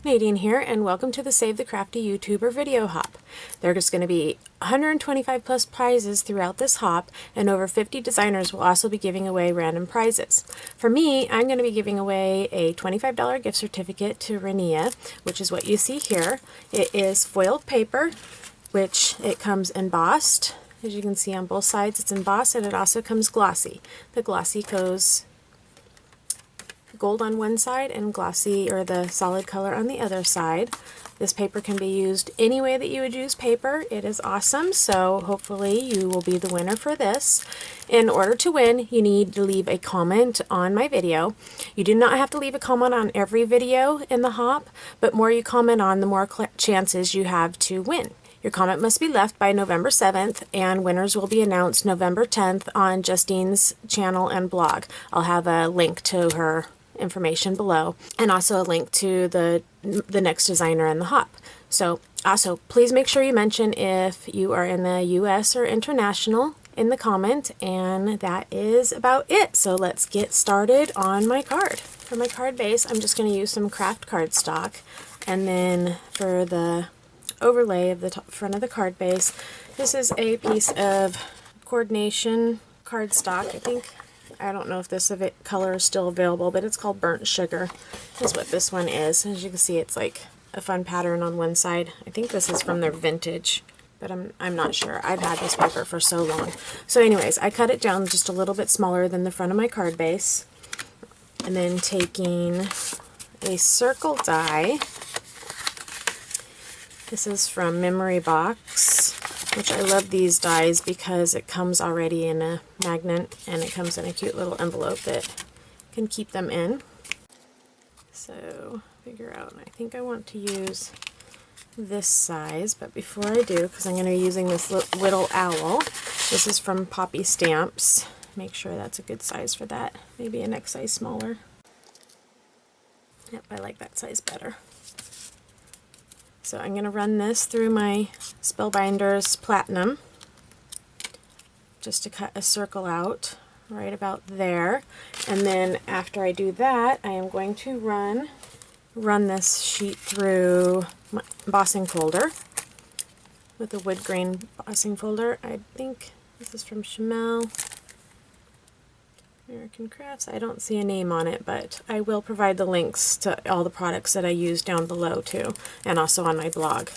Nadine here, and welcome to the Save the Crafty YouTuber video hop. There's going to be 125 plus prizes throughout this hop, and over 50 designers will also be giving away random prizes. For me, I'm going to be giving away a $25 gift certificate to Rania, which is what you see here. It is foiled paper, which it comes embossed. As you can see on both sides, it's embossed, and it also comes glossy. The glossy goes gold on one side and glossy, or the solid color, on the other side. This paper can be used any way that you would use paper. It is awesome, so hopefully you will be the winner for this. In order to win, you need to leave a comment on my video. You do not have to leave a comment on every video in the hop, but more you comment on, the more chances you have to win. Your comment must be left by November 7th, and winners will be announced November 10th on Justine's channel and blog. I'll have a link to her information below, and also a link to the next designer in the hop. So also, please make sure you mention if you are in the US or international in the comment, and that is about it. So let's get started on my card. For my card base, I'm just going to use some craft cardstock, and then for the overlay of the front of the card base, this is a piece of coordination cardstock. I don't know if this color is still available, but it's called Burnt Sugar. That's what this one is. As you can see, it's like a fun pattern on one side. I think this is from their vintage, but I'm not sure. I've had this paper for so long. So anyways, I cut it down just a little bit smaller than the front of my card base. And then taking a circle die. This is from Memory Box, which I love these dies because it comes already in a magnet, and it comes in a cute little envelope that can keep them in. So figure out, I think I want to use this size, but before I do, because I'm going to be using this little owl, this is from Poppy Stamps. Make sure that's a good size for that. Maybe a next size smaller. Yep, I like that size better. So I'm going to run this through my Spellbinders Platinum just to cut a circle out right about there. And then after I do that, I am going to run this sheet through my embossing folder with a wood grain embossing folder. I think this is from Chamel American Crafts. I don't see a name on it, but I will provide the links to all the products that I use down below too, and also on my blog.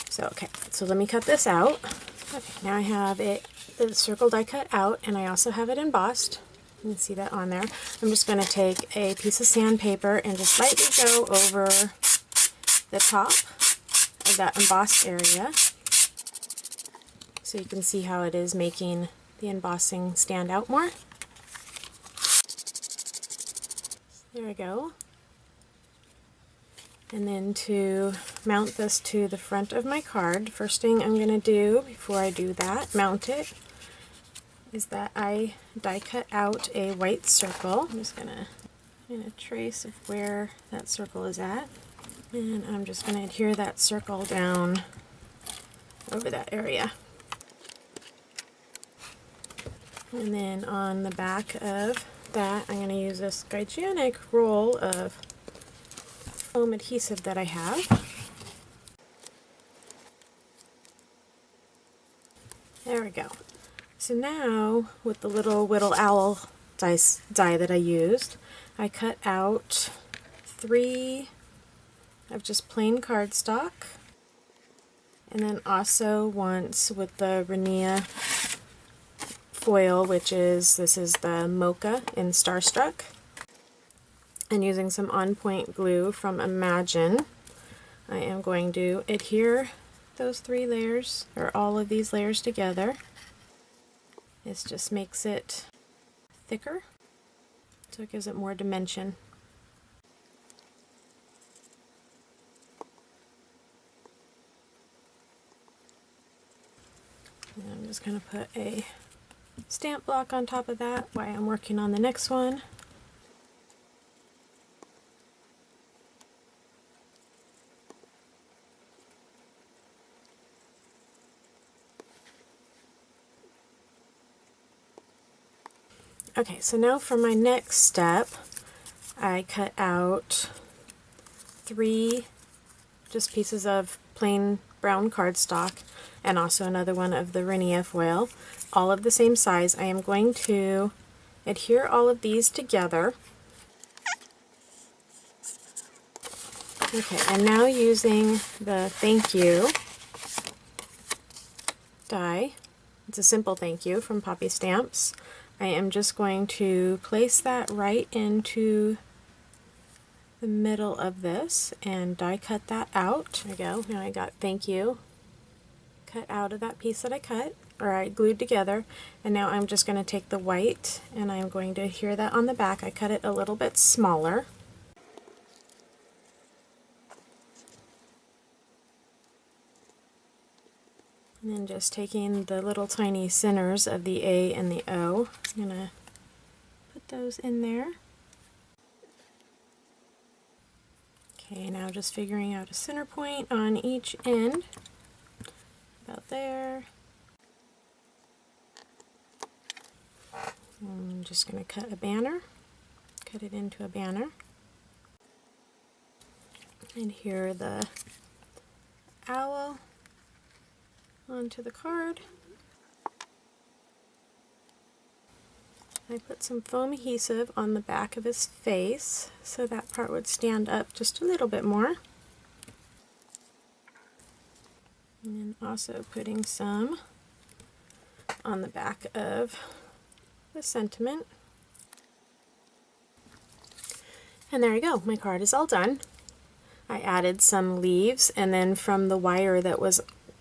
So okay, so let me cut this out. Okay, now I have the circle die cut out, and I also have it embossed. You can see that on there. I'm just going to take a piece of sandpaper and just lightly go over the top of that embossed area, so you can see how it is making the embossing stand out more. There we go. And then to mount this to the front of my card, first thing I'm going to do before I do that, mount it, is that I die cut out a white circle. I'm just going to get a trace of where that circle is at, and I'm just going to adhere that circle down over that area. And then on the back of that, I'm going to use this gigantic roll of foam adhesive that I have. There we go. So now, with the little owl die that I used, I cut out 3 of just plain cardstock, and then also once with the Rania foil, this is the Mocha in Starstruck, and using some on point glue from Imagine, I am going to adhere those 3 layers, or all of these layers together. This just makes it thicker, so it gives it more dimension. And I'm just going to put a stamp block on top of that while I'm working on the next one. Okay, so now for my next step, I cut out 3 just pieces of plain brown cardstock and also another one of the Rhinea foil, all of the same size. I am going to adhere all of these together. Okay, and now using the thank you die, it's a simple thank you from Poppy Stamps, I am just going to place that right into the middle of this and die cut that out. There we go. Now I got thank you cut out of that piece that I cut, or I glued together, and now I'm just going to take the white and I'm going to adhere that on the back. I cut it a little bit smaller. And then just taking the little tiny centers of the A and the O, I'm going to put those in there. Okay, now just figuring out a center point on each end, about there. I'm just going to cut a banner, cut it into a banner. And here the owl onto the card. I put some foam adhesive on the back of his face so that part would stand up just a little bit more. And then also putting some on the back of the sentiment. And there you go, my card is all done. I added some leaves, and then from the wire that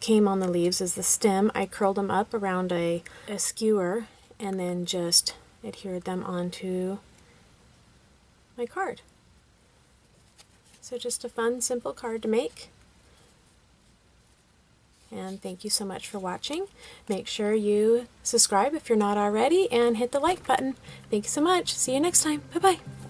came on the leaves as the stem, I curled them up around a skewer and then just adhered them onto my card. So just a fun, simple card to make. And thank you so much for watching. Make sure you subscribe if you're not already and hit the like button. Thank you so much. See you next time. Bye-bye.